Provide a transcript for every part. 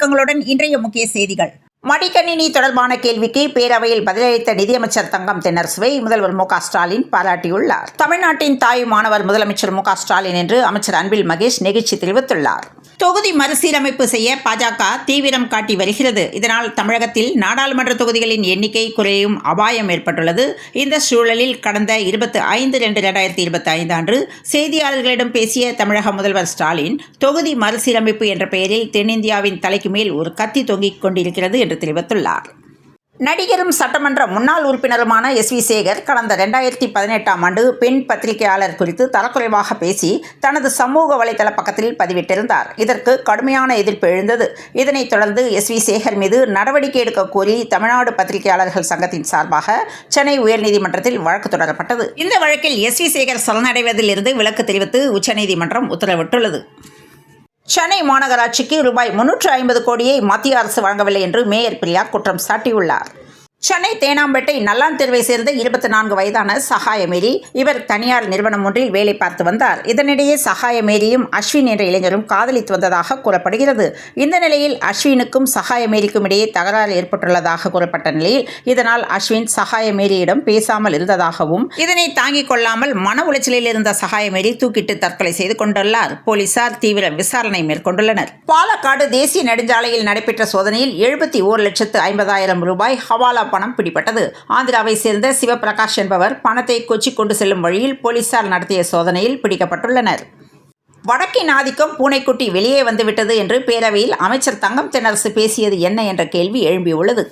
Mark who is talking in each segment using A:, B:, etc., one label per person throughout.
A: விளக்கங்களுடன் இன்றைய முக்கிய செய்திகள். மடிக்கணினி தொடர்பான கேள்விக்கு பேரவையில் பதிலளித்த நிதியமைச்சர் தங்கம் தென்னரசுவை முதல்வர் மு.க.ஸ்டாலின் பாராட்டியுள்ளார். தமிழ்நாட்டின் தாய் மாணவர் முதலமைச்சர் மு.க.ஸ்டாலின் என்று அமைச்சர் அன்பில் மகேஷ் நெகிழ்ச்சி தெரிவித்துள்ளார். தொகுதி மறுசீரமைப்பு செய்ய பாஜக தீவிரம் காட்டி வருகிறது. இதனால் தமிழகத்தில் நாடாளுமன்ற தொகுதிகளின் எண்ணிக்கை குறையும் அபாயம் ஏற்பட்டுள்ளது. இந்த சூழலில் கடந்த 25/2/2025 அன்று செய்தியாளர்களிடம் பேசிய தமிழக முதல்வர் ஸ்டாலின், தொகுதி மறுசீரமைப்பு என்ற பெயரில் தென்னிந்தியாவின் தலைக்கு மேல் ஒரு கத்தி தொங்கிக் கொண்டிருக்கிறது என்று தெரிவித்துள்ளார். நடிகரும் சட்டமன்ற முன்னாள் உறுப்பினருமான எஸ்.வி. சேகர் கடந்த 2018ஆம் ஆண்டு பெண் பத்திரிகையாளர் குறித்து தரக்குறைவாக பேசி தனது சமூக வலைதள பக்கத்தில் பதிவிட்டிருந்தார். இதற்கு கடுமையான எதிர்ப்பு எழுந்தது. இதனைத் தொடர்ந்து எஸ்.வி. சேகர் மீது நடவடிக்கை எடுக்க கோரி தமிழ்நாடு பத்திரிகையாளர்கள் சங்கத்தின் சார்பாக சென்னை உயர்நீதிமன்றத்தில் வழக்கு தொடரப்பட்டது. இந்த வழக்கில் எஸ்.வி. சேகர் சரணடைவதிலிருந்து விலக்கு தெரிவித்து உச்சநீதிமன்றம் உத்தரவிட்டுள்ளது. சென்னை மாநகராட்சிக்கு ரூபாய் 350 கோடியை மத்திய அரசு வழங்கவில்லை என்று மேயர் பிரியா குற்றம் சாட்டியுள்ளார். சென்னை தேனாம்பேட்டை நல்லாந்தெருவை சேர்ந்த 24 வயதான சகாயமேரி. இவர் தனியார் நிறுவனம் ஒன்றில் வேலை பார்த்து வந்தார். இதனிடையே சகாயமேரியும் அஸ்வின் என்ற இளைஞரும் காதலித்து வந்ததாக கூறப்படுகிறது. இந்த நிலையில் அஸ்வினுக்கும் சகாயமேரிக்கும் இடையே தகராறு ஏற்பட்டுள்ளதாக கூறப்பட்ட நிலையில் இதனால் அஸ்வின் சகாயமேரியிடம் பேசாமல் இருந்ததாகவும் இதனை தாங்கிக் கொள்ளாமல் மன உளைச்சலில் இருந்த சகாயமேரி தூக்கிட்டு தற்கொலை செய்து கொண்டுள்ளார். போலீசார் தீவிர விசாரணை மேற்கொண்டுள்ளனர். பாலக்காடு தேசிய நெடுஞ்சாலையில் நடைபெற்ற சோதனையில் 71,50,000 ரூபாய் ஹவாலா பணம் பிடிபட்டது. ஆந்திராவை சேர்ந்த சிவபிரகாஷ் என்பவர் பணத்தை கொச்சி கொண்டு செல்லும் வழியில் போலீசார் நடத்திய சோதனையில் பிடிக்கப்பட்டுள்ளனர். வடக்கின் ஆதிக்கம் பூனைக்குட்டி வெளியே வந்துவிட்டது என்று பேரவையில் அமைச்சர் தங்கம் தென்னரசு பேசியது என்ன என்ற கேள்வி எழும்பியுள்ளது.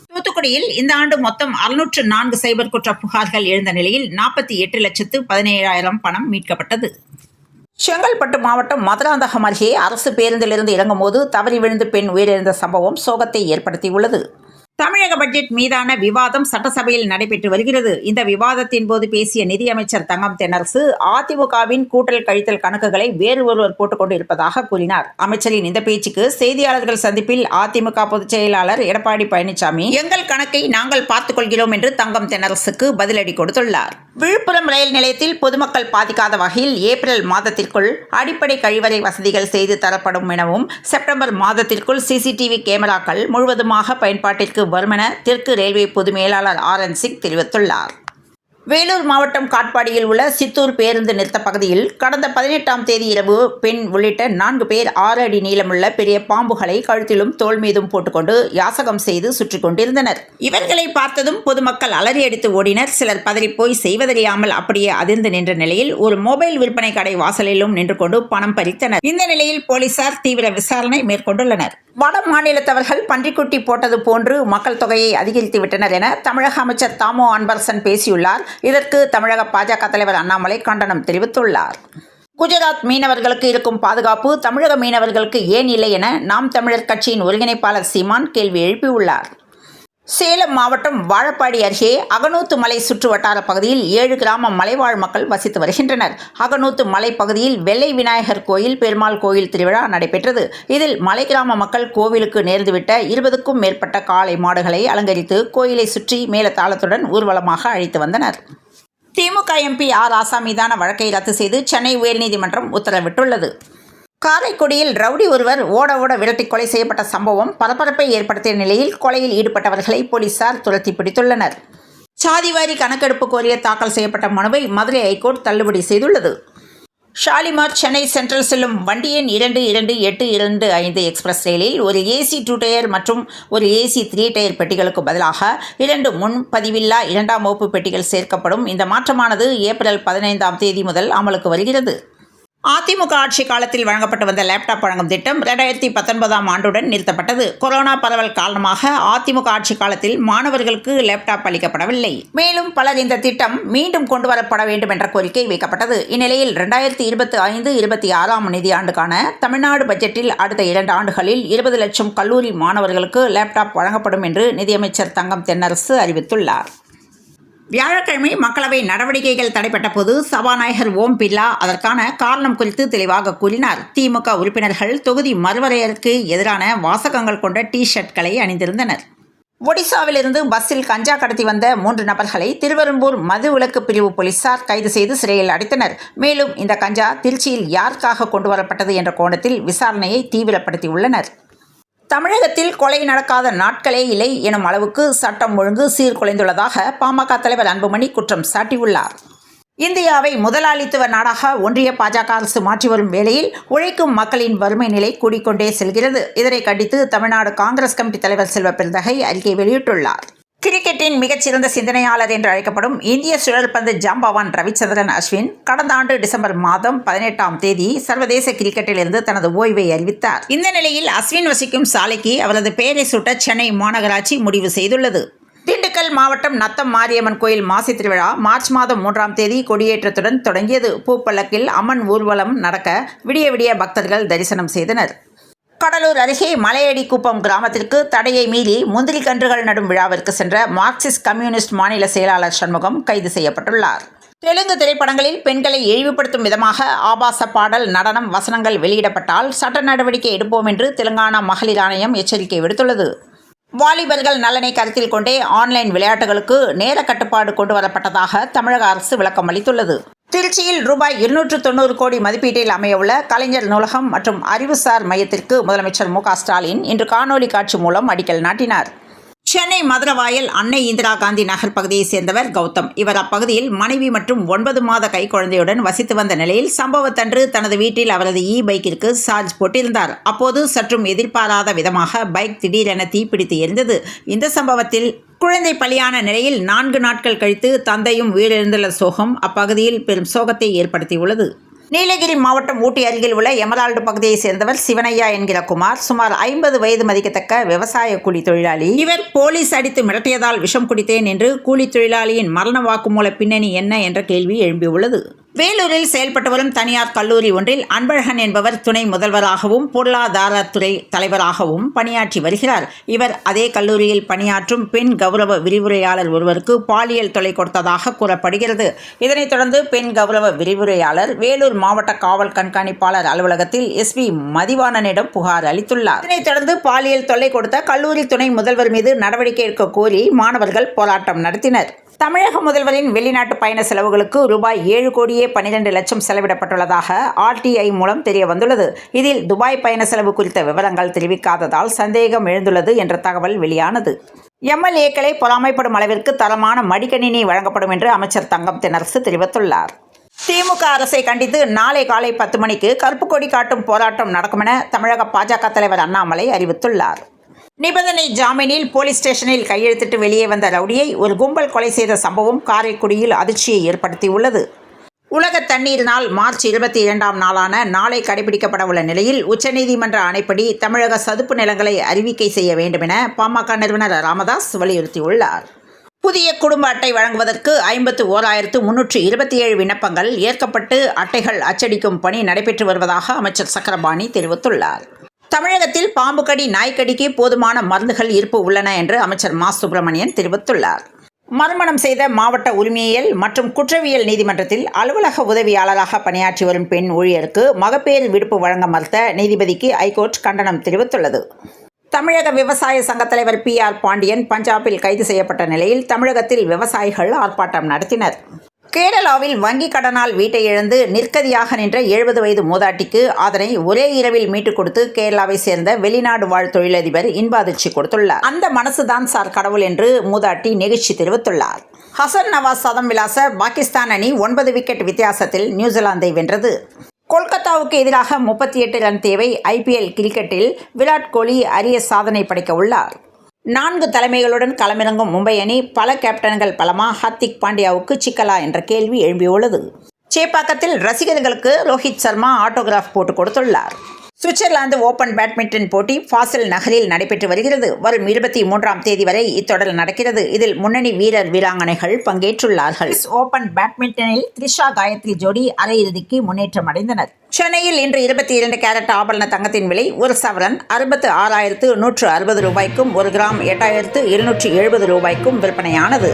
A: தூத்துக்குடியில் இந்த ஆண்டு மொத்தம் 604 சைபர் குற்ற புகார்கள் எழுந்த நிலையில் 48,17,000 பணம் மீட்கப்பட்டது. செங்கல்பட்டு மாவட்டம் மதுராந்தகம் அருகே அரசு பேருந்திலிருந்து இறங்கும்போது தவறி விழுந்து பெண் உயிரிழந்த சம்பவம் சோகத்தை ஏற்படுத்தியுள்ளது. தமிழக பட்ஜெட் மீதான விவாதம் சட்டசபையில் நடைபெற்று வருகிறது. இந்த விவாதத்தின் போது பேசிய நிதியமைச்சர் தங்கம் தென்னரசு அதிமுகவின் கூட்டல் கழித்தல் கணக்குகளை வேறு ஒருவர் போட்டுக்கொண்டு இருப்பதாக கூறினார். அமைச்சரின் இந்த பேச்சுக்கு செய்தியாளர்கள் சந்திப்பில் அதிமுக பொதுச் செயலாளர் எடப்பாடி பழனிசாமி, எங்கள் கணக்கை நாங்கள் பார்த்துக் கொள்கிறோம் என்று தங்கம் தென்னரசுக்கு பதிலடி கொடுத்துள்ளார். விழுப்புரம் ரயில் நிலையத்தில் பொதுமக்கள் பாதிக்காத வகையில் ஏப்ரல் மாதத்திற்குள் அடிப்படை கழிவறை வசதிகள் செய்து தரப்படும் எனவும் செப்டம்பர் மாதத்திற்குள் சிசிடிவி கேமராக்கள் முழுவதுமாக பயன்பாட்டிற்கு வரும் என தெற்கு ரயில்வே பொது மேலாளர் ஆர்.என். சிங் தெரிவித்துள்ளார். வேலூர் மாவட்டம் காட்பாடியில் உள்ள சித்தூர் பேருந்து நிறுத்த பகுதியில் கடந்த 18ஆம் தேதி இரவு பெண் உள்ளிட்ட 4 பேர் 6 அடி நீளமுள்ள பெரிய பாம்புகளை கழுத்திலும் தோள் மீதும் போட்டுக்கொண்டு யாசகம் செய்து சுற்றி கொண்டிருந்தனர். இவர்களை பார்த்ததும் பொதுமக்கள் அலறி அடித்து ஓடினர். சிலர் பதறிப்போய் செய்வதறியாமல் அப்படியே அதிர்ந்து நின்ற நிலையில் ஒரு மொபைல் விற்பனை கடை வாசலிலும் நின்று கொண்டு பணம் பறித்தனர். இந்த நிலையில் போலீசார் தீவிர விசாரணை மேற்கொண்டுள்ளனர். வட மாநிலத்தவர்கள் பன்றிக்குட்டி போட்டது போன்று மக்கள் தொகையை அதிகரித்து விட்டனர் என தமிழக அமைச்சர் தாமோ அன்பரசன் பேசியுள்ளார். இதற்கு தமிழக பாஜக தலைவர் அண்ணாமலை கண்டனம் தெரிவித்துள்ளார். குஜராத் மீனவர்களுக்கு இருக்கும் பாதுகாப்பு தமிழக மீனவர்களுக்கு ஏன் இல்லை என நாம் தமிழர் கட்சியின் ஒருங்கிணைப்பாளர் சீமான் கேள்வி எழுப்பியுள்ளார். சேலம் மாவட்டம் வாழப்பாடி அருகே அகனூத்து மலை சுற்று வட்டார பகுதியில் 7 கிராம மலைவாழ் மக்கள் வசித்து வருகின்றனர். அகனூத்து மலை பகுதியில் வெள்ளை விநாயகர் கோயில், பெருமாள் கோயில் திருவிழா நடைபெற்றது. இதில் மலை கிராம மக்கள் கோவிலுக்கு நேர்ந்துவிட்ட 20க்கும் மேற்பட்ட காளை மாடுகளை அலங்கரித்து கோயிலை சுற்றி மேளதாளத்துடன் ஊர்வலமாக அழைத்து வந்தனர். திமுக எம்பி ஆர். ராசா மீதான வழக்கை ரத்து செய்து சென்னை உயர்நீதிமன்றம் உத்தரவிட்டுள்ளது. காரைக்குடியில் ரவுடி ஒருவர் ஓட விரட்டி கொலை செய்யப்பட்ட சம்பவம் பரபரப்பை ஏற்படுத்திய நிலையில் கொலையில் ஈடுபட்டவர்களை போலீசார் துரத்தி பிடித்துள்ளனர். சாதிவாரி கணக்கெடுப்பு கோரிய தாக்கல் செய்யப்பட்ட மனுவை மதுரை ஐகோர்ட் தள்ளுபடி செய்துள்ளது. ஷாலிமார் சென்னை சென்ட்ரல் செல்லும் வண்டி எண் 22825 எக்ஸ்பிரஸ் ரயிலில் ஒரு ஏசி 2 டயர் மற்றும் ஒரு ஏசி 3 டயர் பெட்டிகளுக்கு பதிலாக 2 முன்பதிவில்லா 2ஆம் வகுப்பு பெட்டிகள் சேர்க்கப்படும். இந்த மாற்றமானது ஏப்ரல் 15ஆம் தேதி முதல் அமலுக்கு வருகிறது. அதிமுக ஆட்சி காலத்தில் வழங்கப்பட்டு வந்த லேப்டாப் வழங்கும் திட்டம் 2019ஆம் ஆண்டுடன் நிறுத்தப்பட்டது. கொரோனா பரவல் காரணமாக அதிமுக ஆட்சி காலத்தில் மாணவர்களுக்கு லேப்டாப் அளிக்கப்படவில்லை. மேலும் பலர் இந்த திட்டம் மீண்டும் கொண்டுவரப்பட வேண்டும் என்ற கோரிக்கை வைக்கப்பட்டது. இந்நிலையில் 2025-26ஆம் நிதியாண்டுக்கான தமிழ்நாடு பட்ஜெட்டில் அடுத்த 2 ஆண்டுகளில் 20 லட்சம் கல்லூரி மாணவர்களுக்கு லேப்டாப் வழங்கப்படும் என்று நிதியமைச்சர் தங்கம் தென்னரசு அறிவித்துள்ளார். வியாழக்கிழமை மக்களவை நடவடிக்கைகள் தடைப்பட்ட போது சபாநாயகர் ஓம் பிர்லா அதற்கான காரணம் குறித்து தெளிவாக கூறினார். திமுக உறுப்பினர்கள் தொகுதி மறுவரையறைக்கு எதிரான வாசகங்கள் கொண்ட டி-ஷர்ட்களை அணிந்திருந்தனர். ஒடிசாவிலிருந்து பஸ்ஸில் கஞ்சா கடத்தி வந்த 3 நபர்களை திருவெரும்பூர் மதுவிலக்கு பிரிவு போலீசார் கைது செய்து சிறையில் அடைத்தனர். மேலும் இந்த கஞ்சா திருச்சியில் யாருக்காக கொண்டுவரப்பட்டது என்ற கோணத்தில் விசாரணையை தீவிரப்படுத்தியுள்ளனர். தமிழகத்தில் கொலை நடக்காத நாட்களே இல்லை எனும் அளவுக்கு சட்டம் ஒழுங்கு சீர்குலைந்துள்ளதாக பாமக தலைவர் அன்புமணி குற்றம் சாட்டியுள்ளார். இந்தியாவை முதலாளித்துவ நாடாக ஒன்றிய பாஜக அரசு மாற்றி வரும் வேளையில் உழைக்கும் மக்களின் வறுமை நிலை கூடிக்கொண்டே செல்கிறது. இதனை கண்டித்து தமிழ்நாடு காங்கிரஸ் கமிட்டி தலைவர் செல்வ பெருந்தகை அறிக்கை வெளியிட்டுள்ளார். கிரிக்கெட்டின் மிகச்சிறந்த சிந்தனையாளர் என்று அழைக்கப்படும் இந்திய சுழற்பந்து ஜாம்பவான் ரவிச்சந்திரன் அஸ்வின் கடந்த ஆண்டு டிசம்பர் மாதம் 18ஆம் தேதி சர்வதேச கிரிக்கெட்டிலிருந்து தனது ஓய்வை அறிவித்தார். இந்த நிலையில் அஸ்வின் வசிக்கும் சாலைக்கு அவரது பெயரை சூட்ட சென்னை மாநகராட்சி முடிவு செய்துள்ளது. திண்டுக்கல் மாவட்டம் நத்தம் மாரியம்மன் கோயில் மாசி திருவிழா மார்ச் மாதம் 3ஆம் தேதி கொடியேற்றத்துடன் தொடங்கியது. பூப்பல்லக்கில் அம்மன் ஊர்வலம் நடக்க விடிய விடிய பக்தர்கள் தரிசனம் செய்தனர். கடலூர் அருகே மலையடிக்குப்பம் கிராமத்திற்கு தடையை மீறி முந்திரி கன்றுகள் நடும் விழாவிற்கு சென்ற மார்க்சிஸ்ட் கம்யூனிஸ்ட் மாநில செயலாளர் சண்முகம் கைது செய்யப்பட்டுள்ளார். தெலுங்கு திரைப்படங்களில் பெண்களை இழிவுபடுத்தும் விதமாக ஆபாச பாடல், நடனம், வசனங்கள் வெளியிடப்பட்டால் சட்ட நடவடிக்கை எடுப்போம் என்று தெலுங்கானா மகளிர் ஆணையம் எச்சரிக்கை விடுத்துள்ளது. வாலிபர்கள் நலனை கருத்தில் கொண்டே ஆன்லைன் விளையாட்டுகளுக்கு நேர கட்டுப்பாடு கொண்டு வரப்பட்டதாக தமிழக அரசு விளக்கம் அளித்துள்ளது. திருச்சியில் ரூபாய் 290 கோடி மதிப்பீட்டில் அமையவுள்ள கலைஞர் நூலகம் மற்றும் அறிவுசார் மையத்திற்கு முதலமைச்சர் மு.க. ஸ்டாலின் இன்று காணொலி காட்சி மூலம் அடிக்கல் நாட்டினார். சென்னை மதுரவாயல் அன்னை இந்திரா காந்தி நகர் பகுதியைச் சேர்ந்தவர் கௌதம். இவர் அப்பகுதியில் மனைவி மற்றும் 9 மாத கைக்குழந்தையுடன் வசித்து வந்த நிலையில் சம்பவத்தன்று தனது வீட்டில் அவரது பைக்கிற்கு சார்ஜ் போட்டிருந்தார். அப்போது சற்றும் எதிர்பாராத விதமாக பைக் திடீரென தீப்பிடித்து எரிந்தது. இந்த சம்பவத்தில் குழந்தை பலியான நிலையில் 4 நாட்கள் கழித்து தந்தையும் உயிரிழந்துள்ள சோகம் அப்பகுதியில் பெரும் சோகத்தை ஏற்படுத்தியுள்ளது. நீலகிரி மாவட்டம் ஊட்டி அருகில் உள்ள எமரால்டு பகுதியைச் சேர்ந்தவர் சிவனையா என்கிற குமார் சுமார் 50 வயது மதிக்கத்தக்க விவசாய கூலி தொழிலாளி. இவர் போலீஸ் அடித்து மிரட்டியதால் விஷம் குடித்தேன் என்று கூலி தொழிலாளியின் மரண வாக்குமூல பின்னணி என்ன என்ற கேள்வி எழும்பியுள்ளது. வேலூரில் செயல்பட்டு வரும் தனியார் கல்லூரி ஒன்றில் அன்பழகன் என்பவர் துணை முதல்வராகவும் பொருளாதாரத்துறை தலைவராகவும் பணியாற்றி வருகிறார். இவர் அதே கல்லூரியில் பணியாற்றும் பெண் கௌரவ விரிவுரையாளர் ஒருவருக்கு பாலியல் தொல்லை கொடுத்ததாக கூறப்படுகிறது. இதனைத் தொடர்ந்து பெண் கௌரவ விரிவுரையாளர் வேலூர் மாவட்ட காவல் கண்காணிப்பாளர் அலுவலகத்தில் எஸ்பி மதிவாணனிடம் புகார் அளித்துள்ளார். இதனைத் தொடர்ந்து பாலியல் தொல்லை கொடுத்த கல்லூரி துணை முதல்வர் மீது நடவடிக்கை எடுக்க கோரி மாணவர்கள் போராட்டம் நடத்தினர். தமிழக முதல்வரின் வெளிநாட்டு பயண செலவுகளுக்கு ரூபாய் 7 கோடியே 12 லட்சம் செலவிடப்பட்டுள்ளதாக RTI மூலம் தெரிய வந்துள்ளது. இதில் துபாய் பயண செலவு குறித்த விவரங்கள் தெரிவிக்காததால் சந்தேகம் எழுந்துள்ளது என்ற தகவல் வெளியானது. MLAக்களை பொறாமைப்படும் அளவிற்கு தரமான மடிக்கணினி வழங்கப்படும் என்று அமைச்சர் தங்கம் தென்னரசு தெரிவித்துள்ளார். திமுக அரசை கண்டித்து நாளை காலை 10 மணிக்கு கருப்பு கொடி காட்டும் போராட்டம் நடக்கும் என தமிழக பாஜக தலைவர் அண்ணாமலை அறிவித்துள்ளார். நிபந்தனை ஜாமீனில் போலீஸ் ஸ்டேஷனில் கையெழுத்திட்டு வெளியே வந்த ரவுடியை ஒரு கும்பல் கொலை செய்த சம்பவம் காரைக்குடியில் அதிர்ச்சியை ஏற்படுத்தியுள்ளது. உலக தண்ணீர் நாள் மார்ச் 22ஆம் நாளான நாளை கடைபிடிக்கப்பட உள்ள நிலையில் உச்சநீதிமன்ற ஆணைப்படி தமிழக சதுப்பு நிலங்களை அறிவிக்கை செய்ய வேண்டும் என பாமக நிறுவனர் ராமதாஸ் வலியுறுத்தியுள்ளார். புதிய குடும்ப அட்டை வழங்குவதற்கு 51,327 விண்ணப்பங்கள் ஏற்கப்பட்டு அட்டைகள் அச்சடிக்கும் பணி நடைபெற்று வருவதாக அமைச்சர் சக்கரபாணி தெரிவித்துள்ளார். தமிழகத்தில் பாம்பு கடி, நாய்க்கடிக்கு போதுமான மருந்துகள் இருப்பு உள்ளன என்று அமைச்சர் மா. சுப்பிரமணியன் தெரிவித்துள்ளார். மறுமணம் செய்த மாவட்ட உரிமையியல் மற்றும் குற்றவியல் நீதிமன்றத்தில் அலுவலக உதவியாளராக பணியாற்றி வரும் பெண் ஊழியருக்கு மகப்பேறு விடுப்பு வழங்க மறுத்த நீதிபதிக்கு ஐகோர்ட் கண்டனம் தெரிவித்துள்ளது. தமிழக விவசாய சங்க தலைவர் PR பாண்டியன் பஞ்சாபில் கைது செய்யப்பட்ட நிலையில் தமிழகத்தில் விவசாயிகள் ஆர்ப்பாட்டம் நடத்தினர். கேரளாவில் வங்கிக் கடனால் வீட்டை இழந்து நிற்கதியாக நின்ற 70 வயது மூதாட்டிக்கு அதனை ஒரே இரவில் மீட்டுக் கொடுத்து கேரளாவை சேர்ந்த வெளிநாடு வாழ் தொழிலதிபர் இன்ப அதிர்ச்சி கொடுத்துள்ளார். அந்த மனசுதான் சார் கடவுள் என்று மூதாட்டி நெகிழ்ச்சி தெரிவித்துள்ளார். ஹசன் நவாஸ் சதம் விளாச பாகிஸ்தான் அணி 9 விக்கெட் வித்தியாசத்தில் நியூசிலாந்தை வென்றது. கொல்கத்தாவுக்கு எதிராக 38 ரன் தேவை. IPL கிரிக்கெட்டில் விராட் கோலி அரிய சாதனை படைக்க உள்ளார். 4 தலைமைகளுடன் களமிறங்கும் மும்பை அணி பல கேப்டன்கள் பலமா, ஹர்திக் பாண்டியாவுக்கு சிக்கலா என்ற கேள்வி எழும்பியுள்ளது. சேப்பாக்கத்தில் ரசிகர்களுக்கு ரோஹித் சர்மா ஆட்டோகிராஃப் போட்டு கொடுத்துள்ளார். சுவிட்சர்லாந்து ஓபன் பேட்மிண்டன் போட்டி ஃபாசில் நகரில் நடைபெற்று வருகிறது. வரும் 23ஆம் தேதி வரை இத்தொடர் நடக்கிறது. இதில் முன்னணி வீரர் வீராங்கனைகள் பங்கேற்றுள்ளார்கள். ஓபன் பேட்மிண்டனில் த்ரிஷா காயத்ரி ஜோடி அரையிறுதிக்கு முன்னேற்றம் அடைந்தனர். சென்னையில் இன்று 22 கேரட் ஆபரண தங்கத்தின் விலை ஒரு சவரன் 66,160 ரூபாய்க்கும் 1 கிராம் 8,770 ரூபாய்க்கும் விற்பனையானது.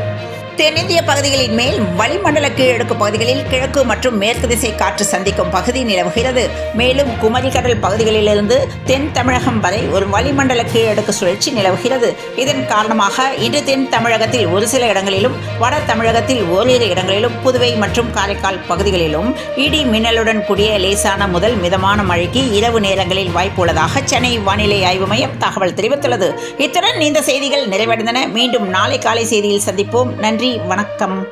A: தென்னிந்திய பகுதிகளின் மேல் வளிமண்டல கீழடுக்கு பகுதிகளில் கிழக்கு மற்றும் மேற்கு திசை காற்று சந்திக்கும் பகுதி நிலவுகிறது. மேலும் குமரி கடல் பகுதிகளிலிருந்து தென் தமிழகம் வரை ஒரு வளிமண்டல கீழடுக்கு சுழற்சி நிலவுகிறது. இதன் காரணமாக இன்று தென் தமிழகத்தில் ஒரு சில இடங்களிலும், வட தமிழகத்தில் ஓரிரு இடங்களிலும், புதுவை மற்றும் காரைக்கால் பகுதிகளிலும் இடி மின்னலுடன் கூடிய லேசான முதல் மிதமான மழைக்கு இரவு நேரங்களில் வாய்ப்புள்ளதாக சென்னை வானிலை ஆய்வு மையம் தகவல் தெரிவித்துள்ளது. இத்துடன் இந்த செய்திகள் நிறைவடைந்தன. மீண்டும் நாளை காலை செய்தியில் சந்திப்போம். நன்றி, வணக்கம்.